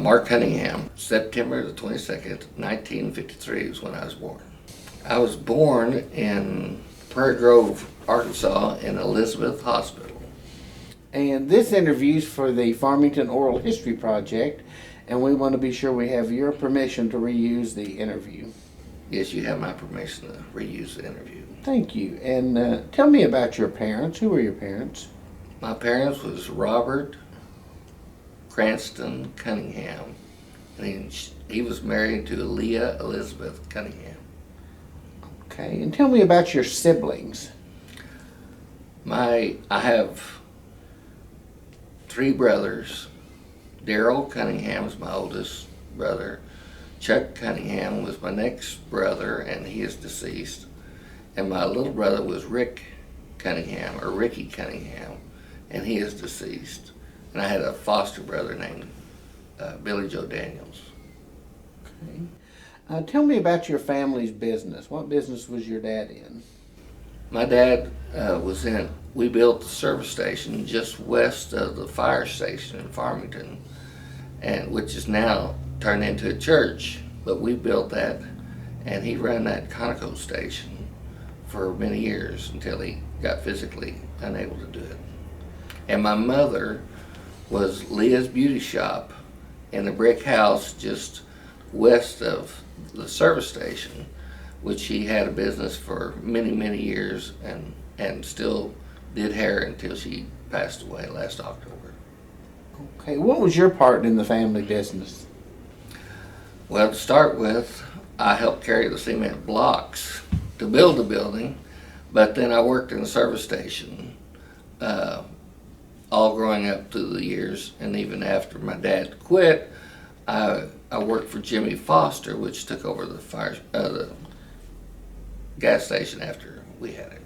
Mark Cunningham. September the 22nd, 1953 is when I was born. I was born in Prairie Grove, Arkansas, in Elizabeth Hospital. And this interview's for the Farmington Oral History Project, and we want to be sure we have your permission to reuse the interview. Yes, you have my permission to reuse the interview. Thank you. And tell me about your parents. Who were your parents? My parents was Robert Cranston Cunningham, and he was married to Leah Elizabeth Cunningham. Okay, and tell me about your siblings. I have 3 brothers. Daryl Cunningham is my oldest brother. Chuck Cunningham was my next brother, and he is deceased. And my little brother was Rick Cunningham, or Ricky Cunningham, and he is deceased. And I had a foster brother named Billy Joe Daniels. Okay. Tell me about your family's business. What business was your dad in? My dad we built the service station just west of the fire station in Farmington, and which is now turned into a church, but we built that, and he ran that Conoco station for many years until he got physically unable to do it. And my mother was Leah's Beauty Shop in a brick house just west of the service station, which she had a business for many, many years and still did hair until she passed away last October. Okay, what was your part in the family business? Well, to start with, I helped carry the cement blocks to build the building, but then I worked in the service station all growing up through the years, and even after my dad quit, I worked for Jimmy Foster, which took over the gas station after we had it.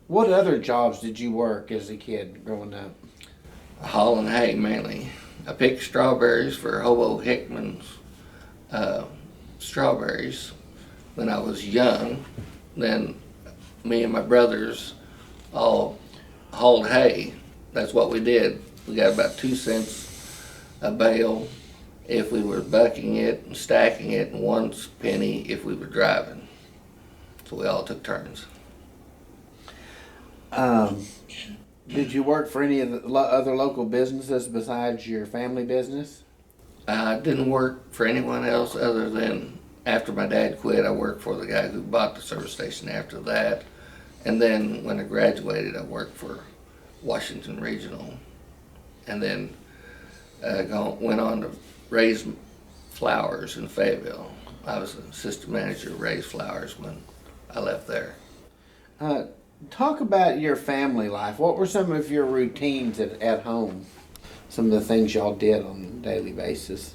What other jobs did you work as a kid growing up? Hauling hay mainly. I picked strawberries for Hobo Hickman's strawberries when I was young. Then me and my brothers all hauled hay. That's what we did. We got about 2 cents a bale if we were bucking it and stacking it, and 1 penny if we were driving. So we all took turns. Did you work for any of the other local businesses besides your family business? I didn't work for anyone else other than after my dad quit, I worked for the guy who bought the service station after that. And then when I graduated, I worked for Washington Regional. And then went on to raise flowers in Fayetteville. I was an assistant manager of raised flowers when I left there. Talk about your family life. What were some of your routines at home? Some of the things y'all did on a daily basis?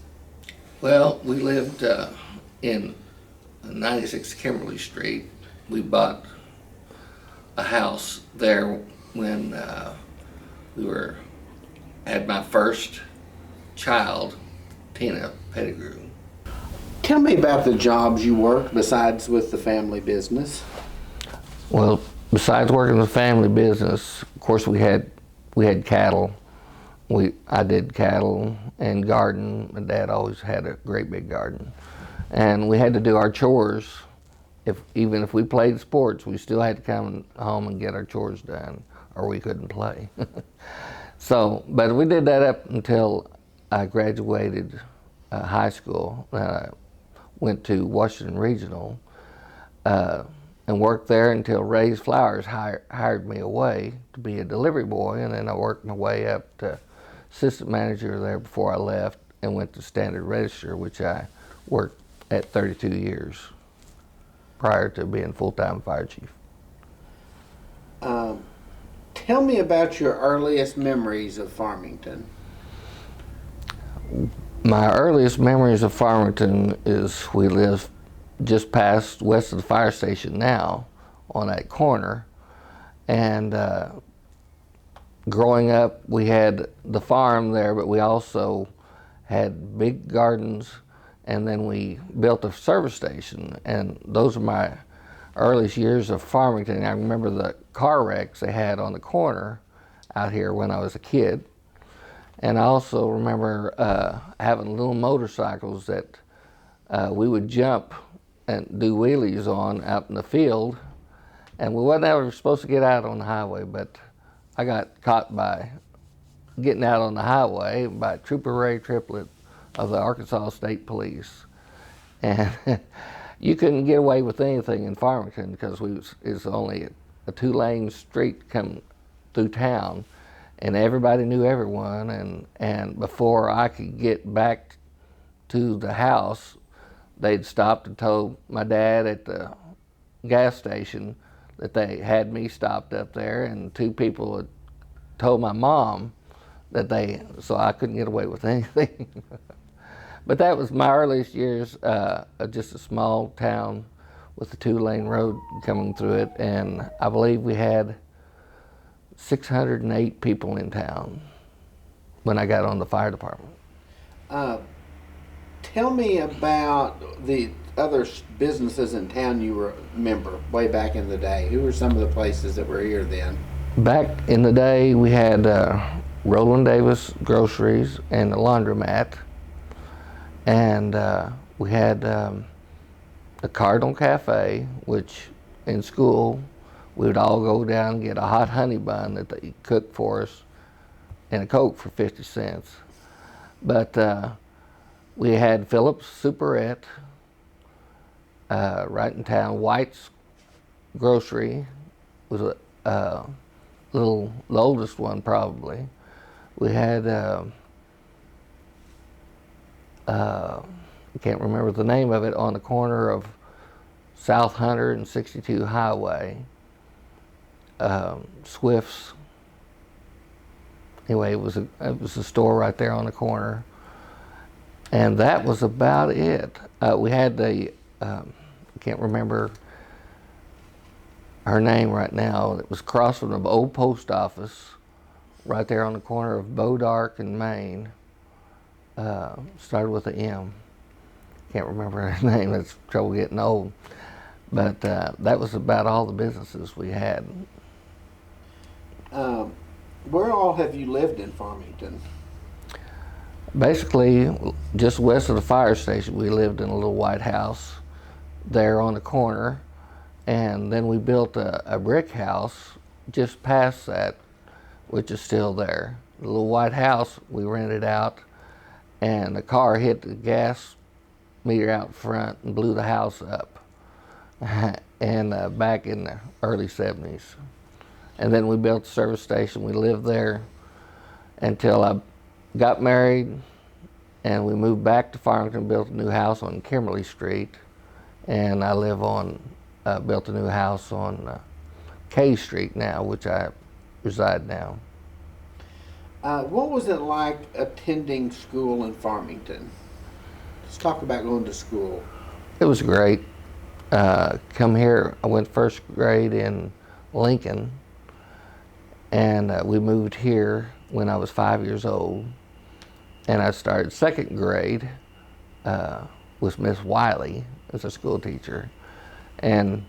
Well, we lived in 96 Kimberly Street. We bought a house there when had my first child, Tina Pettigrew. Tell me about the jobs you worked besides with the family business. Well, besides working the family business, of course we had cattle. I did cattle and garden. My dad always had a great big garden. And we had to do our chores. Even if we played sports, we still had to come home and get our chores done, or we couldn't play. But we did that up until I graduated high school. I went to Washington Regional and worked there until Ray's Flowers hired me away to be a delivery boy, and then I worked my way up to assistant manager there before I left and went to Standard Register, which I worked at 32 years prior to being full-time fire chief. Tell me about your earliest memories of Farmington. My earliest memories of Farmington is we live just past west of the fire station now on that corner, and growing up we had the farm there, but we also had big gardens, and then we built a service station, and those are my earliest years of Farmington. I remember the car wrecks they had on the corner out here when I was a kid, And I also remember having little motorcycles that we would jump and do wheelies on out in the field. And we wasn't ever supposed to get out on the highway, but I got caught by getting out on the highway by Trooper Ray Triplett of the Arkansas State Police. And you couldn't get away with anything in Farmington because it's only a 2-lane street come through town, and everybody knew everyone. And before I could get back to the house, they'd stopped and told my dad at the gas station that they had me stopped up there, and 2 people had told my mom that so I couldn't get away with anything. But that was my earliest years, just a small town with a 2-lane road coming through it, and I believe we had 608 people in town when I got on the fire department. Tell me about the other businesses in town you remember way back in the day. Who were some of the places that were here then? Back in the day, we had Roland Davis Groceries and the Laundromat, and we had the Cardinal Cafe, which in school we would all go down and get a hot honey bun that they cooked for us and a Coke for 50 cents. But we had Phillips Superette right in town. White's Grocery was the oldest one probably. We had, I can't remember the name of it, on the corner of South Hunter and 62 Highway. Swift's. Anyway, it was a store right there on the corner, and that was about it. We had I can't remember her name right now. It was across from the old post office, right there on the corner of Bodark and Main. Started with an M. Can't remember her name. That's trouble getting old. But that was about all the businesses we had. Where all have you lived in Farmington? Basically, just west of the fire station, we lived in a little white house there on the corner, and then we built a brick house just past that, which is still there. The little white house we rented out, and the car hit the gas meter out front and blew the house up, and back in the early 70s. And then we built a service station. We lived there until I got married, and we moved back to Farmington, built a new house on Kimberly Street, and I built a new house on K Street now, which I reside now. What was it like attending school in Farmington? Let's talk about going to school. It was great. Come here, I went first grade in Lincoln, and we moved here when I was 5 years old, and I started second grade with Miss Wiley as a school teacher, and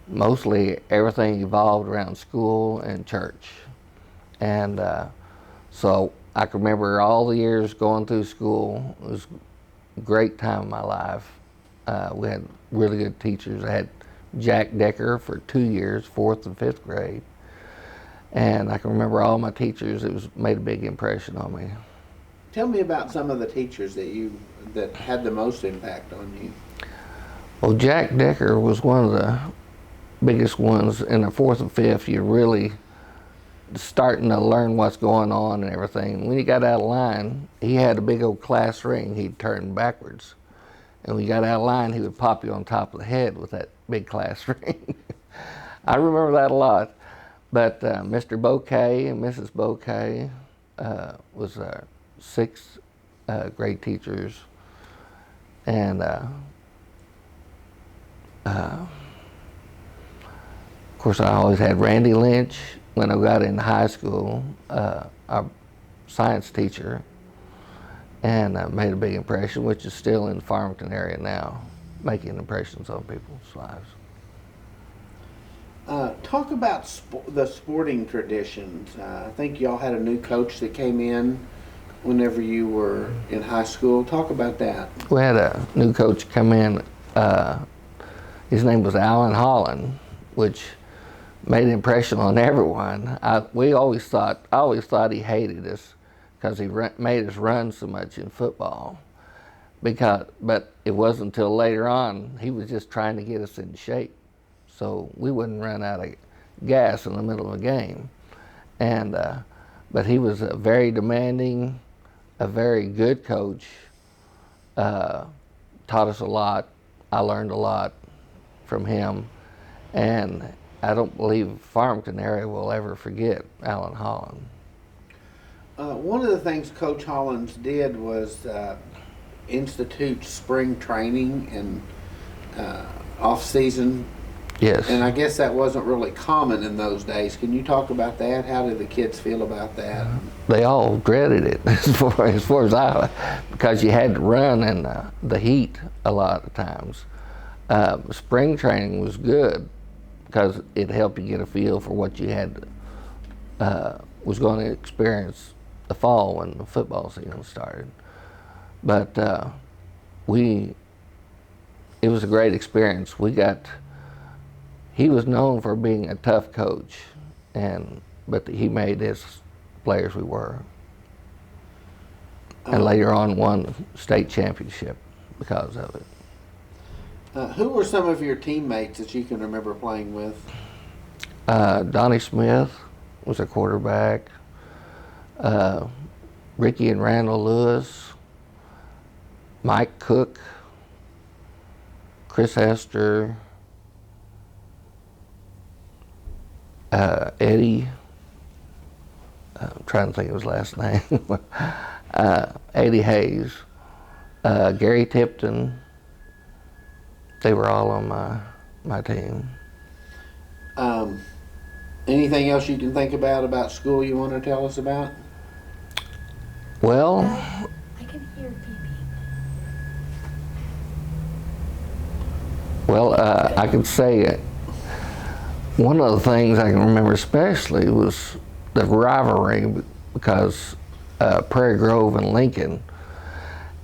mostly everything evolved around school and church. And so I can remember all the years going through school. It was a great time in my life. We had really good teachers. I had Jack Decker for 2 years, 4th and 5th grade. And I can remember all my teachers. It made a big impression on me. Tell me about some of the teachers that had the most impact on you. Well, Jack Decker was one of the biggest ones. In the 4th and 5th, you're really starting to learn what's going on and everything. When you got out of line, he had a big old class ring he'd turn backwards. And when you got out of line, he would pop you on top of the head with that big class ring. I remember that a lot. But Mr. Bouquet and Mrs. Bouquet was 6th grade teachers. And of course, I always had Randy Lynch when I got in high school, our science teacher, and made a big impression, which is still in the Farmington area now, making impressions on people's lives. Talk about the sporting traditions. I think y'all had a new coach that came in whenever you were in high school. Talk about that. We had a new coach come in. His name was Alan Holland, which made an impression on everyone. I always thought he hated us because he made us run so much in football. But it wasn't until later on he was just trying to get us in shape, so we wouldn't run out of gas in the middle of a game. And but he was a very demanding, a very good coach. Taught us a lot. I learned a lot from him, and I don't believe Farmington area will ever forget Alan Holland. One of the things Coach Hollins did was institute spring training and off-season. Yes. And I guess that wasn't really common in those days. Can you talk about that? How did the kids feel about that? They all dreaded it as far as I, because you had to run in the heat a lot of times. Spring training was good because it helped you get a feel for what you had was going to experience the fall when the football season started. But it was a great experience. He was known for being a tough coach, but he made us players we were. And later on won state championship because of it. Who were some of your teammates that you can remember playing with? Donnie Smith was a quarterback. Ricky and Randall Lewis. Mike Cook. Chris Hester. Eddie. I'm trying to think of his last name. Eddie Hayes. Gary Tipton. They were all on my team. Anything else you can think about school you want to tell us about? Well, I can hear Phoebe. Well, I can say one of the things I can remember especially was the rivalry because Prairie Grove and Lincoln,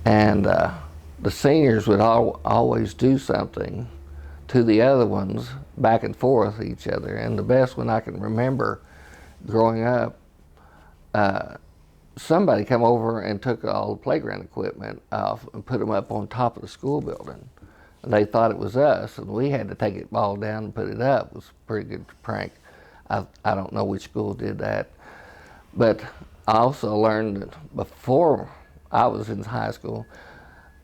and the seniors would always do something to the other ones back and forth each other. And the best one I can remember growing up, somebody come over and took all the playground equipment off and put them up on top of the school building. And they thought it was us, and we had to take it all down and put it up. It was a pretty good prank. I don't know which school did that. But I also learned that before I was in high school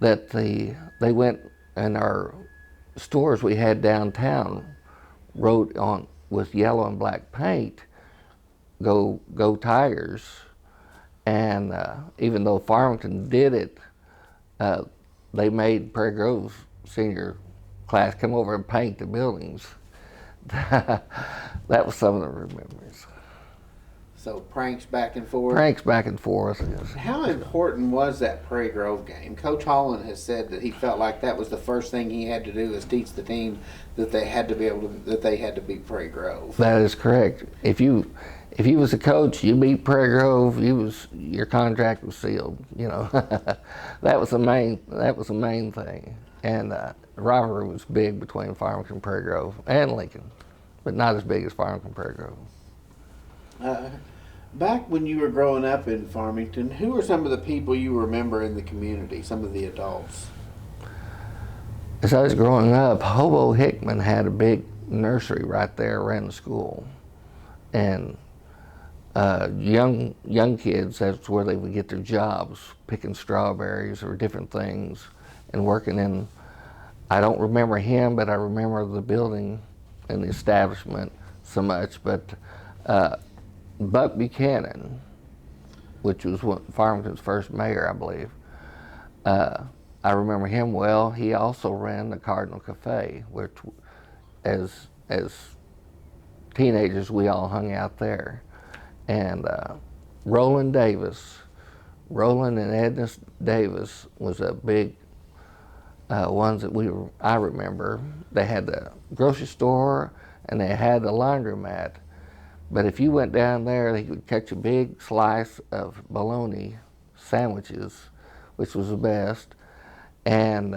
that they went in our stores we had downtown, wrote on with yellow and black paint, "Go Tigers." And even though Farmington did it, they made Prairie Grove's senior class come over and paint the buildings. That was some of the memories. So pranks back and forth? Pranks back and forth, yes. How important was that Prairie Grove game? Coach Holland has said that he felt like that was the first thing he had to do is teach the team that they had to beat Prairie Grove. That is correct. If you was a coach, you beat Prairie Grove, your contract was sealed. You know, that was the main thing. And the rivalry was big between Farmington, Prairie Grove, and Lincoln, but not as big as Farmington, Prairie Grove. Back when you were growing up in Farmington, who were some of the people you remember in the community, some of the adults? As I was growing up, Hobo Hickman had a big nursery right there around the school. And young kids, that's where they would get their jobs, picking strawberries or different things and working in, I don't remember him, but I remember the building and the establishment so much. But Buck Buchanan, which was Farmington's first mayor, I believe, I remember him well. He also ran the Cardinal Cafe, which as teenagers we all hung out there. And Roland and Edna Davis was a big ones that I remember. They had the grocery store and they had the laundromat. But if you went down there, they could catch a big slice of bologna sandwiches, which was the best. And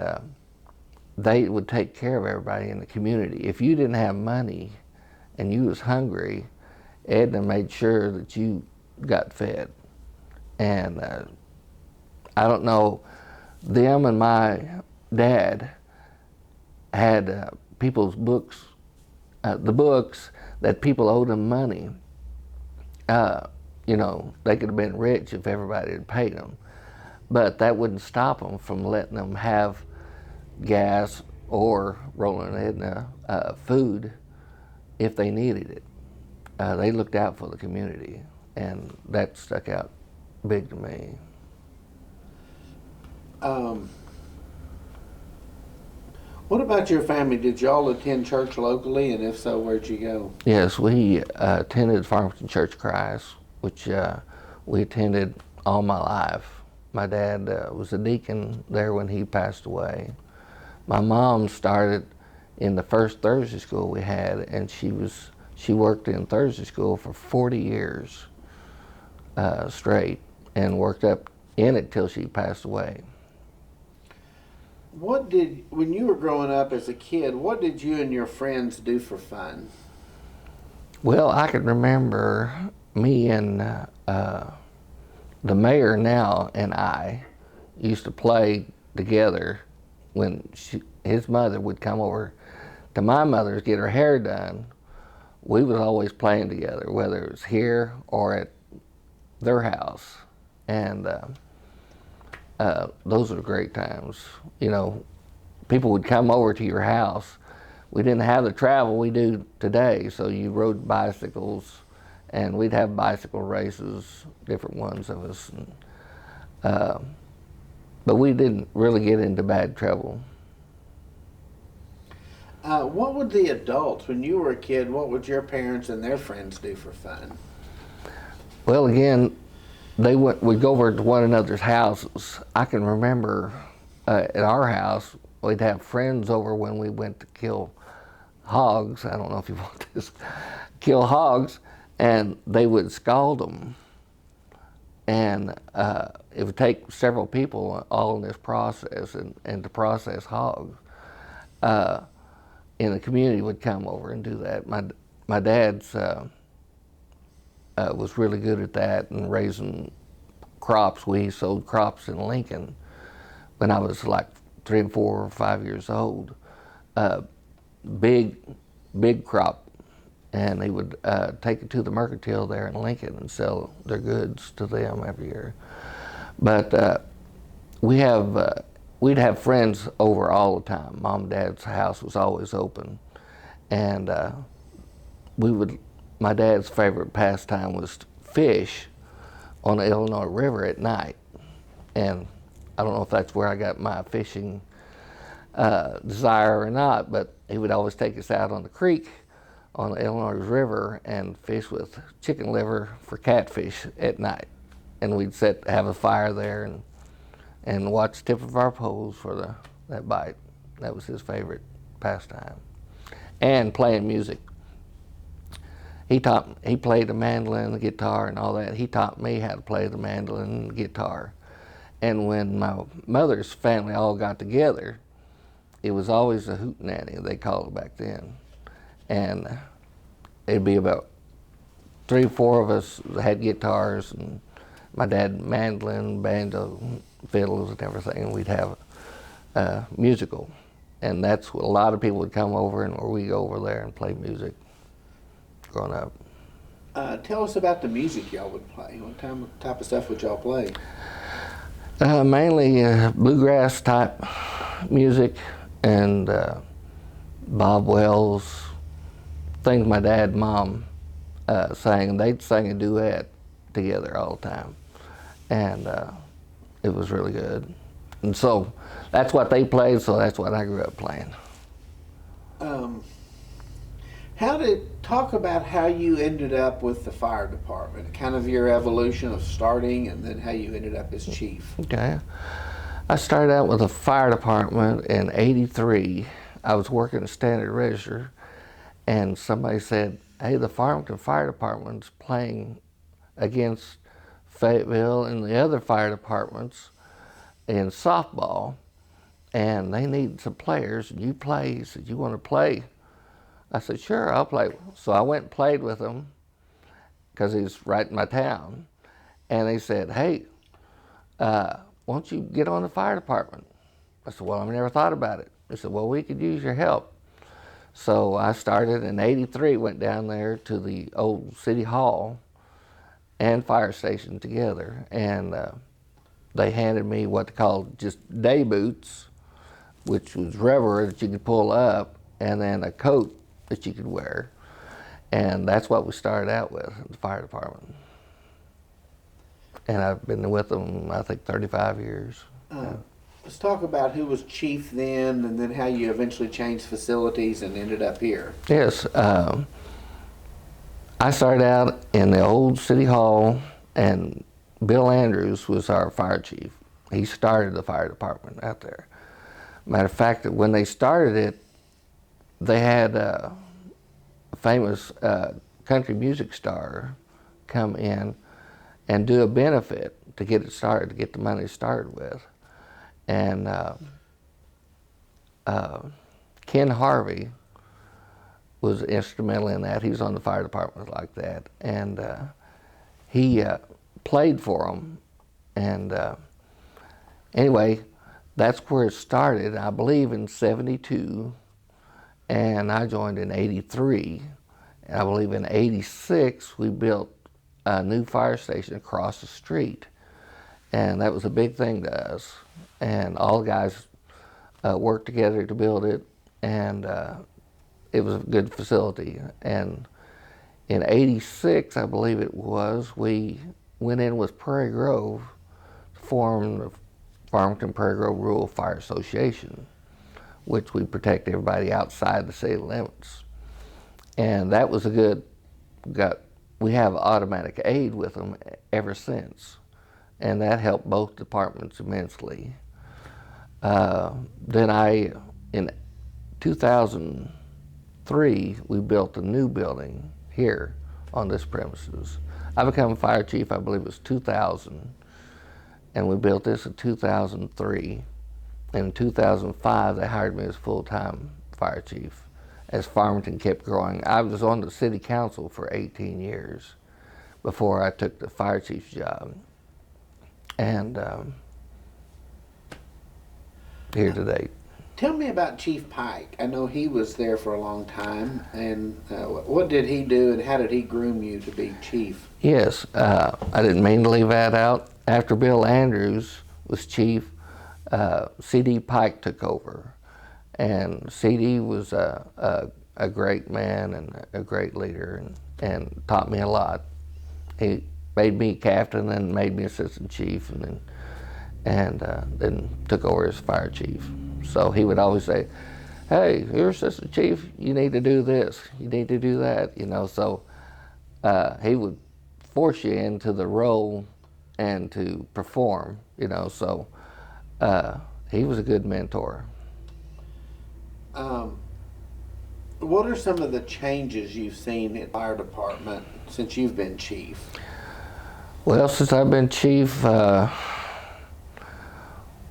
they would take care of everybody in the community. If you didn't have money and you was hungry, Edna made sure that you got fed. And I don't know, them and my dad had people's books, the books that people owed them money. You know, they could have been rich if everybody had paid them, but that wouldn't stop them from letting them have gas or rolling Edna food if they needed it. They looked out for the community, and that stuck out big to me. What about your family? Did y'all attend church locally, and if so, where'd you go? Yes, we attended Farmington Church of Christ, which we attended all my life. My dad was a deacon there when he passed away. My mom started in the first Thursday school we had, and she worked in Thursday school for 40 years straight, and worked up in it till she passed away. When you were growing up as a kid, what did you and your friends do for fun? Well, I can remember me and the mayor now and I used to play together when his mother would come over to my mother's get her hair done. We was always playing together, whether it was here or at their house. And those are great times. You know, people would come over to your house. We didn't have the travel we do today, so you rode bicycles, and we'd have bicycle races, different ones of us. And, but we didn't really get into bad trouble. What would the adults, when you were a kid, what would your parents and their friends do for fun? Well, again, we'd go over to one another's houses. I can remember at our house, we'd have friends over when we went to kill hogs. I don't know if you want this. Kill hogs, and they would scald them. And it would take several people all in this process, and to process hogs. In the community would come over and do that. My dad's was really good at that and raising crops. We sowed crops in Lincoln when I was like 3 and 4 or 5 years old. Big crop. And they would take it to the mercantile there in Lincoln and sell their goods to them every year. But we'd have friends over all the time. Mom and Dad's house was always open. And my dad's favorite pastime was to fish on the Illinois River at night. And I don't know if that's where I got my fishing desire or not, but he would always take us out on the creek on the Illinois River and fish with chicken liver for catfish at night. And we'd have a fire there and watch the tip of our poles for that bite. That was his favorite pastime. And playing music. He played the mandolin, the guitar, and all that. He taught me how to play the mandolin and the guitar. And when my mother's family all got together, it was always a hootenanny, they called it back then. And it'd be about 3 or 4 of us that had guitars, and my dad mandolin, banjo, fiddles, and everything, and we'd have a musical. And that's what a lot of people would come over, and where we go over there and play music growing up. Tell us about the music y'all would play. What type of stuff would y'all play? Mainly bluegrass type music and Bob Wells, things my dad and mom sang. They'd sing a duet together all the time. And it was really good. And so that's what they played, so that's what I grew up playing. Talk about how you ended up with the fire department, kind of your evolution of starting and then how you ended up as chief. Okay. I started out with the fire department in '83. I was working at Standard Register, and somebody said, hey, the Farmington Fire Department's playing against Fayetteville and the other fire departments in softball, and they need some players. And you play? He said, you want to play? I said, sure, I'll play. So I went and played with him because he's right in my town. And they said, hey, won't you get on the fire department? I said, well, I've never thought about it. They said, well, we could use your help. So I started in '83, went down there to the old city hall and fire station together. And they handed me what they called just day boots, which was rubber that you could pull up, and then a coat that you could wear. And that's what we started out with, the fire department. And I've been with them, I think, 35 years. Let's talk about who was chief then, and then how you eventually changed facilities and ended up here. Yes, I started out in the old city hall, and Bill Andrews was our fire chief. He started the fire department out there. Matter of fact, when they started it, they had a famous country music star come in and do a benefit to get it started, to get the money started with. And Ken Harvey was instrumental in that. He was on the fire department like that. And he played for them. And anyway, that's where it started, I believe in '72. And I joined in '83. And I believe in '86, we built a new fire station across the street. And that was a big thing to us. And all the guys worked together to build it, and it was a good facility. And in '86, I believe it was, we went in with Prairie Grove to form the Farmington Prairie Grove Rural Fire Association, which we protect everybody outside the city limits. And that was a good, we have automatic aid with them ever since. And that helped both departments immensely. Then in 2003, we built a new building here on this premises. I became fire chief, I believe it was 2000, and we built this in 2003. In 2005, they hired me as full-time fire chief as Farmington kept growing. I was on the city council for 18 years before I took the fire chief's job. And here today. Tell me about Chief Pike. I know he was there for a long time, and what did he do, and how did he groom you to be chief? Yes, I didn't mean to leave that out. After Bill Andrews was chief, C.D. Pike took over, and C.D. was a great man and a great leader, and taught me a lot. He made me captain and made me assistant chief, and then took over as fire chief. So he would always say, hey, you're assistant chief, you need to do this, you need to do that, you know. So he would force you into the role and to perform, you know. So he was a good mentor. What are some of the changes you've seen in the fire department since you've been chief? Well, since I've been chief,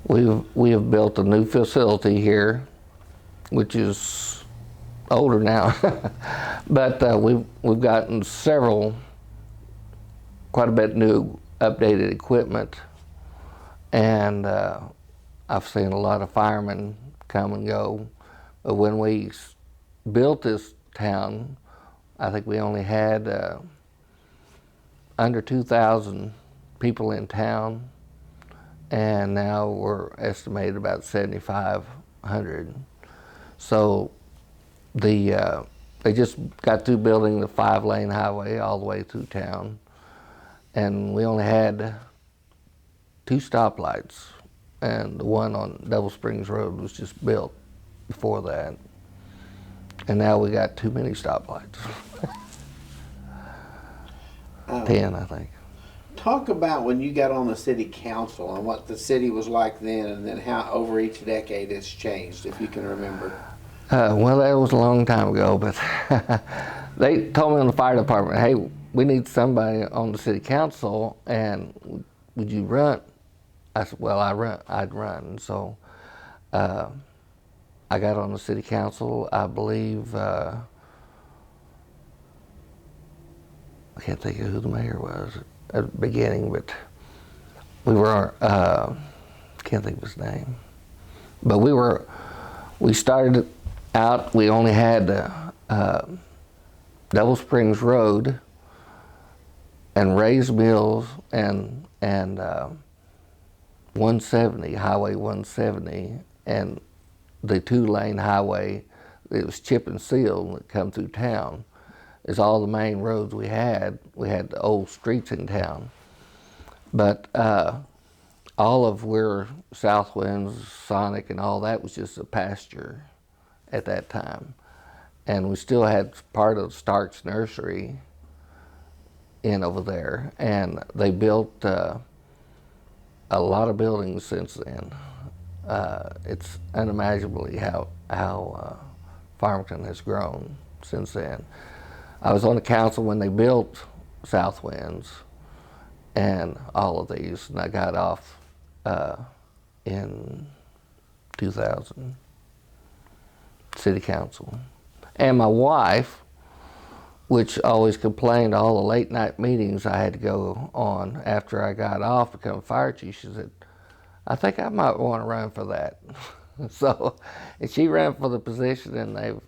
we have built a new facility here, which is older now, but we've gotten quite a bit new updated equipment, and I've seen a lot of firemen come and go. But when we built this town, I think we only had under 2,000 people in town, and now we're estimated about 7,500. So they just got through building the 5-lane highway all the way through town, and we only had 2 stoplights, and the one on Double Springs Road was just built before that, and now we got too many stoplights. 10, I think. Talk about when you got on the city council and what the city was like then, and then how over each decade it's changed, if you can remember. Well, that was a long time ago, but they told me in the fire department, hey, we need somebody on the city council, and would you run? I said, well, I'd run. And so I got on the city council, I believe, I can't think of who the mayor was at the beginning, but we were, can't think of his name. But we started out, we only had Double Springs Road and Raised Mills and 170, Highway 170, and the 2-lane highway. It was chip and seal that come through town. It's all the main roads we had. We had the old streets in town. But all of where Southwinds, Sonic, and all that was just a pasture at that time. And we still had part of Stark's nursery in over there. And they built a lot of buildings since then. It's unimaginably how Farmington has grown since then. I was on the council when they built Southwinds and all of these, and I got off in 2000, city council. And my wife, which always complained all the late night meetings I had to go on after I got off to become fire chief, she said, I think I might want to run for that. So, and she ran for the position, and they've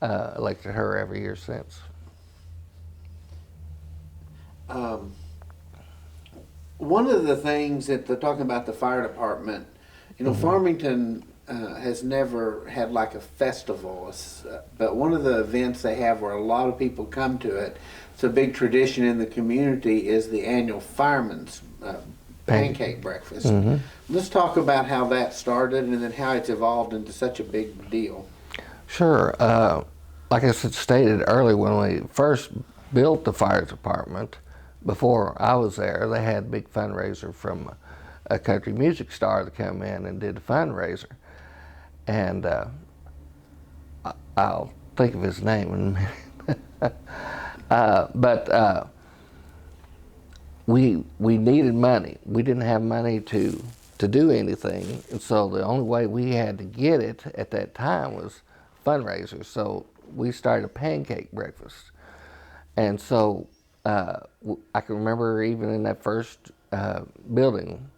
elected her every year since. One of the things that they're talking about the fire department, you know, Farmington has never had like a festival, but one of the events they have where a lot of people come to it, it's a big tradition in the community, is the annual Fireman's Pancake Breakfast. Let's talk about how that started and then how it's evolved into such a big deal. Sure. Like I stated earlier, when we first built the fire department, before I was there, they had a big fundraiser from a country music star that came in and did a fundraiser. And I'll think of his name in a minute. But we needed money. We didn't have money to do anything, and so the only way we had to get it at that time was fundraisers. So we started a pancake breakfast, and so I can remember even in that first building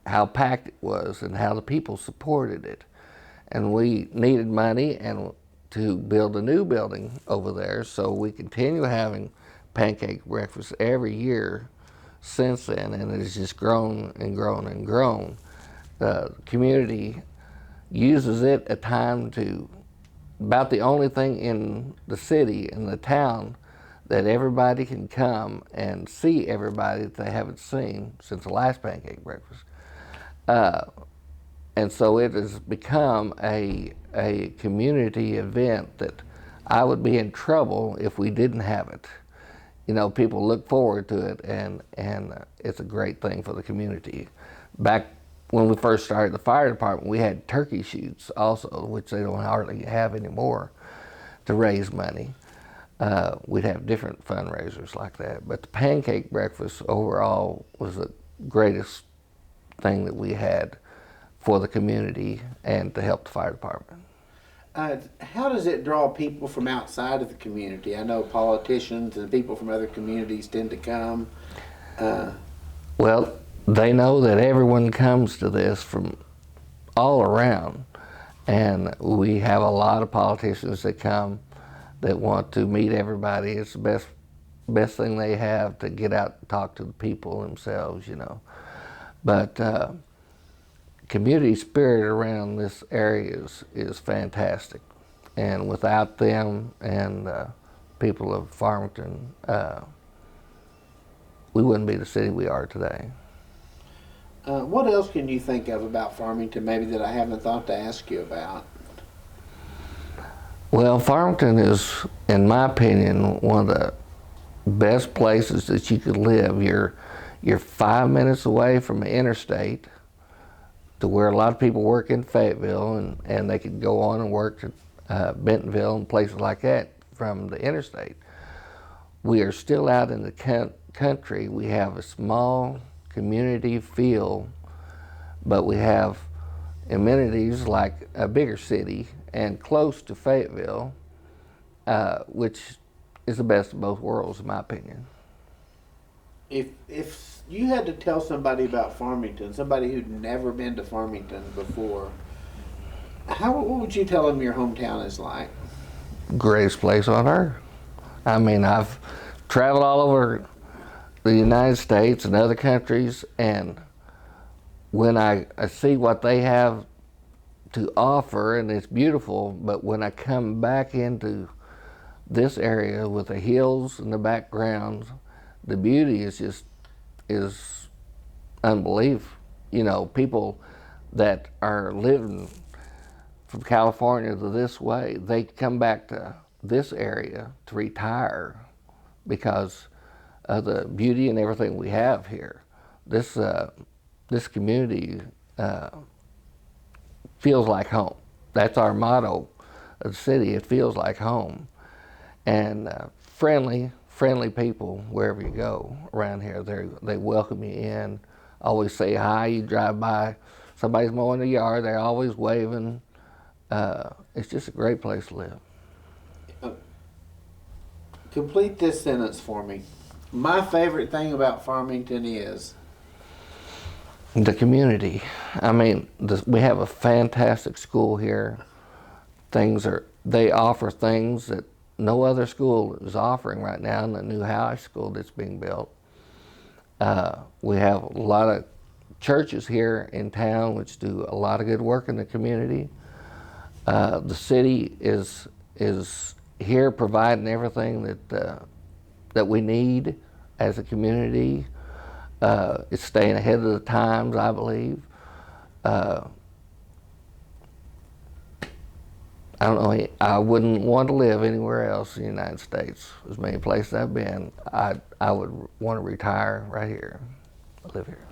how packed it was and how the people supported it. And we needed money and to build a new building over there, so we continue having pancake breakfast every year since then, and it has just grown and grown and grown. The community uses it at time to, about the only thing in the city, in the town, that everybody can come and see everybody that they haven't seen since the last pancake breakfast. And so it has become a community event that I would be in trouble if we didn't have it. You know, people look forward to it, and it's a great thing for the community. Back when we first started the fire department, we had turkey shoots also, which they don't hardly have anymore, to raise money. We'd have different fundraisers like that. But the pancake breakfast overall was the greatest thing that we had for the community and to help the fire department. How does it draw people from outside of the community? I know politicians and people from other communities tend to come. Well, they know that everyone comes to this from all around, and we have a lot of politicians that come that want to meet everybody. It's the best thing they have to get out and talk to the people themselves, you know. But community spirit around this area is fantastic, and without them and people of Farmington, we wouldn't be the city we are today. What else can you think of about Farmington maybe that I haven't thought to ask you about? Well, Farmington is, in my opinion, one of the best places that you could live. You're 5 minutes away from the interstate, to where a lot of people work in Fayetteville, and they could go on and work at Bentonville and places like that from the interstate. we are still out in the country. We have a small community feel, but we have amenities like a bigger city and close to Fayetteville, which is the best of both worlds, in my opinion. If you had to tell somebody about Farmington, somebody who'd never been to Farmington before, what would you tell them your hometown is like? Greatest place on earth. I mean, I've traveled all over the United States and other countries, and when I see what they have to offer, and it's beautiful, but when I come back into this area with the hills in the background, the beauty is unbelievable. You know, people that are living from California to this way, they come back to this area to retire because of the beauty and everything we have here. This community feels like home. That's our motto of the city. It feels like home, and friendly people wherever you go around here. They welcome you in. Always say hi. You drive by, somebody's mowing the yard. They're always waving. It's just a great place to live. Complete this sentence for me. My favorite thing about Farmington is The community. I mean, we have a fantastic school here. They offer things that no other school is offering right now in the new high school that's being built. We have a lot of churches here in town which do a lot of good work in the community. The city is here providing everything that we need as a community. It's staying ahead of the times, I believe. I don't know, I wouldn't want to live anywhere else in the United States. As many places I've been, I would want to retire right here, live here.